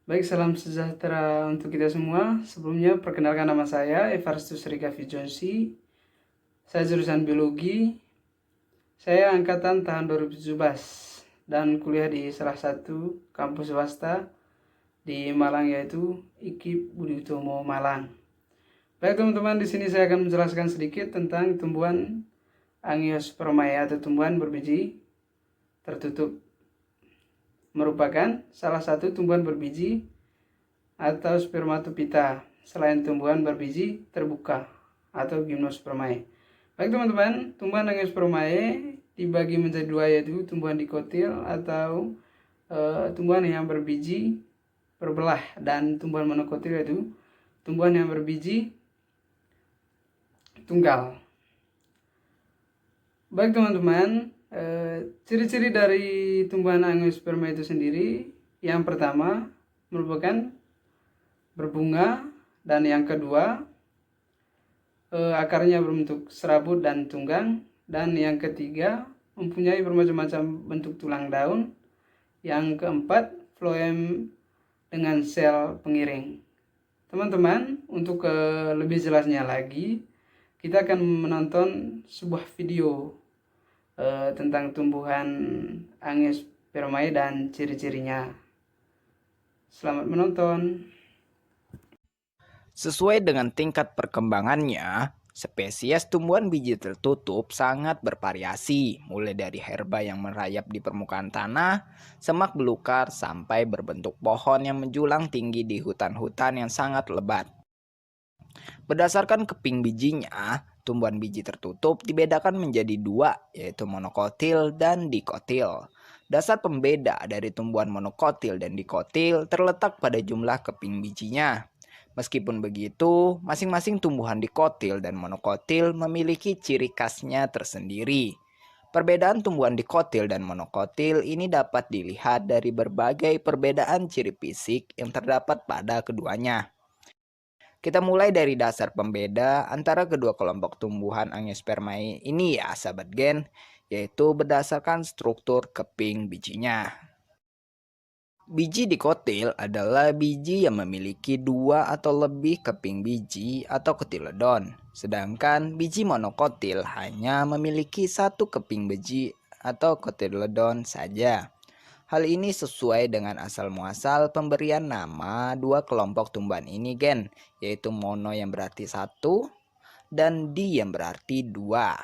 Baik, salam sejahtera untuk kita semua. Sebelumnya, perkenalkan nama saya, Evaristus Rika Fijonsi. Saya jurusan Biologi. Saya angkatan tahun 2017 dan kuliah di salah satu kampus swasta di Malang, yaitu IKIP Budi Utomo Malang. Baik teman-teman, di sini saya akan menjelaskan sedikit tentang tumbuhan Angiospermae atau tumbuhan berbiji tertutup. Merupakan salah satu tumbuhan berbiji atau spermatopita selain tumbuhan berbiji terbuka atau gimnospermae. Baik teman-teman, tumbuhan angiospermae dibagi menjadi dua, yaitu tumbuhan dikotil atau tumbuhan yang berbiji berbelah, dan tumbuhan monokotil yaitu tumbuhan yang berbiji tunggal. Baik teman-teman, ciri-ciri dari tumbuhan angiospermae itu sendiri, yang pertama merupakan berbunga, dan yang kedua akarnya berbentuk serabut dan tunggang, dan yang ketiga mempunyai bermacam-macam bentuk tulang daun, yang keempat floem dengan sel pengiring. Teman-teman, untuk lebih jelasnya lagi, kita akan menonton sebuah video tentang tumbuhan Angiospermae dan ciri-cirinya. Selamat menonton. Sesuai dengan tingkat perkembangannya, spesies tumbuhan biji tertutup sangat bervariasi, mulai dari herba yang merayap di permukaan tanah, semak belukar, sampai berbentuk pohon yang menjulang tinggi di hutan-hutan yang sangat lebat. Berdasarkan keping bijinya, tumbuhan biji tertutup dibedakan menjadi dua, yaitu monokotil dan dikotil. Dasar pembeda dari tumbuhan monokotil dan dikotil terletak pada jumlah keping bijinya. Meskipun begitu, masing-masing tumbuhan dikotil dan monokotil memiliki ciri khasnya tersendiri. Perbedaan tumbuhan dikotil dan monokotil ini dapat dilihat dari berbagai perbedaan ciri fisik yang terdapat pada keduanya. Kita mulai dari dasar pembeda antara kedua kelompok tumbuhan Angiospermae ini ya, sahabat gen, yaitu berdasarkan struktur keping bijinya. Biji dikotil adalah biji yang memiliki dua atau lebih keping biji atau kotiledon, sedangkan biji monokotil hanya memiliki satu keping biji atau kotiledon saja. Hal ini sesuai dengan asal-muasal pemberian nama dua kelompok tumbuhan ini gen, yaitu mono yang berarti satu dan di yang berarti dua.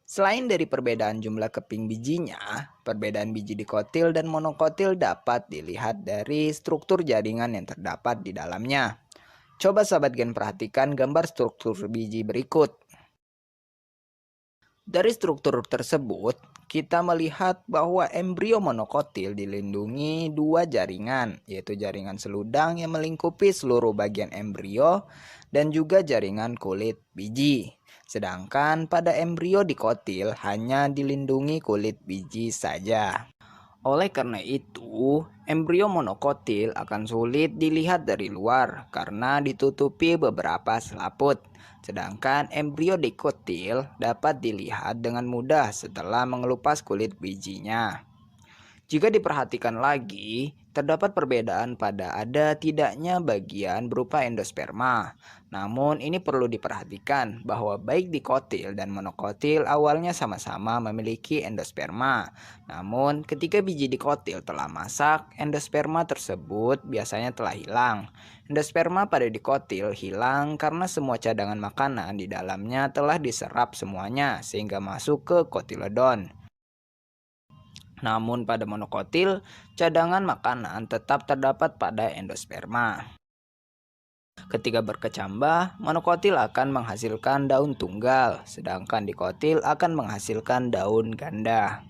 Selain dari perbedaan jumlah keping bijinya, perbedaan biji dikotil dan monokotil dapat dilihat dari struktur jaringan yang terdapat di dalamnya. Coba sahabat gen perhatikan gambar struktur biji berikut. Dari struktur tersebut, kita melihat bahwa embrio monokotil dilindungi dua jaringan, yaitu jaringan seludang yang melingkupi seluruh bagian embrio dan juga jaringan kulit biji. Sedangkan pada embrio dikotil hanya dilindungi kulit biji saja. Oleh karena itu, embrio monokotil akan sulit dilihat dari luar karena ditutupi beberapa selaput. Sedangkan embrio dikotil dapat dilihat dengan mudah setelah mengelupas kulit bijinya. Jika diperhatikan lagi, terdapat perbedaan pada ada tidaknya bagian berupa endosperma. Namun ini perlu diperhatikan bahwa baik dikotil dan monokotil awalnya sama-sama memiliki endosperma. Namun ketika biji dikotil telah masak, endosperma tersebut biasanya telah hilang. Endosperma pada dikotil hilang karena semua cadangan makanan di dalamnya telah diserap semuanya sehingga masuk ke kotiledon. Namun pada monokotil, cadangan makanan tetap terdapat pada endosperma. Ketika berkecambah, monokotil akan menghasilkan daun tunggal, sedangkan dikotil akan menghasilkan daun ganda.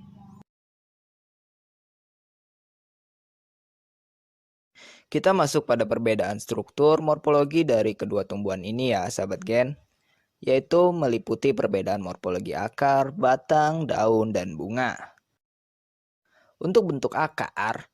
Kita masuk pada perbedaan struktur morfologi dari kedua tumbuhan ini ya, sahabat gen, yaitu meliputi perbedaan morfologi akar, batang, daun, dan bunga. Untuk bentuk akar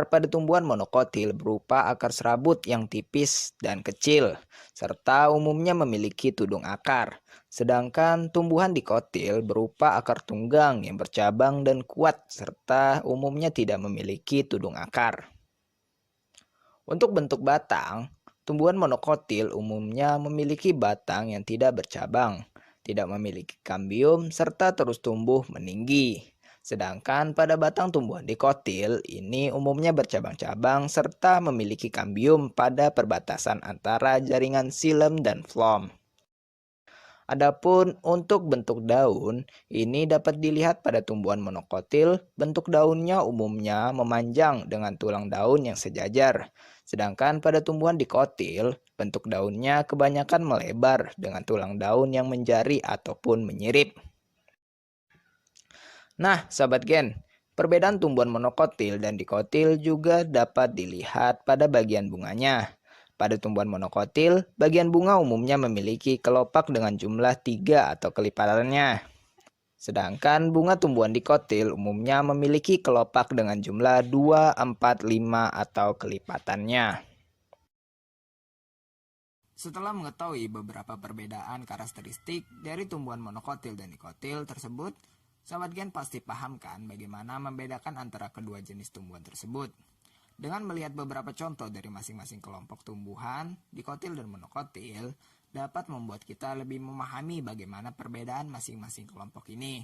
pada tumbuhan monokotil berupa akar serabut yang tipis dan kecil, serta umumnya memiliki tudung akar. Sedangkan tumbuhan dikotil berupa akar tunggang yang bercabang dan kuat, serta umumnya tidak memiliki tudung akar. Untuk bentuk batang, tumbuhan monokotil umumnya memiliki batang yang tidak bercabang, tidak memiliki kambium, serta terus tumbuh meninggi. Sedangkan pada batang tumbuhan dikotil, ini umumnya bercabang-cabang serta memiliki kambium pada perbatasan antara jaringan xilem dan phloem. Adapun untuk bentuk daun, ini dapat dilihat pada tumbuhan monokotil, bentuk daunnya umumnya memanjang dengan tulang daun yang sejajar. Sedangkan pada tumbuhan dikotil, bentuk daunnya kebanyakan melebar dengan tulang daun yang menjari ataupun menyirip. Nah, sahabat Gen, perbedaan tumbuhan monokotil dan dikotil juga dapat dilihat pada bagian bunganya. Pada tumbuhan monokotil, bagian bunga umumnya memiliki kelopak dengan jumlah 3 atau kelipatannya. Sedangkan bunga tumbuhan dikotil umumnya memiliki kelopak dengan jumlah 2, 4, 5 atau kelipatannya. Setelah mengetahui beberapa perbedaan karakteristik dari tumbuhan monokotil dan dikotil tersebut, sahabat Gen pasti paham kan bagaimana membedakan antara kedua jenis tumbuhan tersebut. Dengan melihat beberapa contoh dari masing-masing kelompok tumbuhan, dikotil dan monokotil, dapat membuat kita lebih memahami bagaimana perbedaan masing-masing kelompok ini.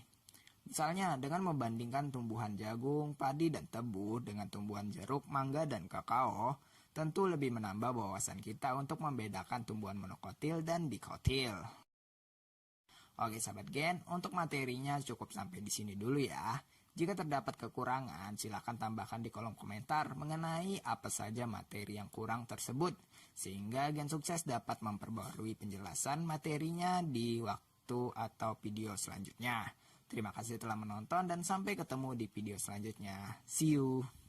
Misalnya, dengan membandingkan tumbuhan jagung, padi, dan tebu dengan tumbuhan jeruk, mangga, dan kakao, tentu lebih menambah wawasan kita untuk membedakan tumbuhan monokotil dan dikotil. Oke sahabat Gen, untuk materinya cukup sampai di sini dulu ya. Jika terdapat kekurangan, silakan tambahkan di kolom komentar mengenai apa saja materi yang kurang tersebut, sehingga Gen Sukses dapat memperbarui penjelasan materinya di waktu atau video selanjutnya. Terima kasih telah menonton dan sampai ketemu di video selanjutnya. See you!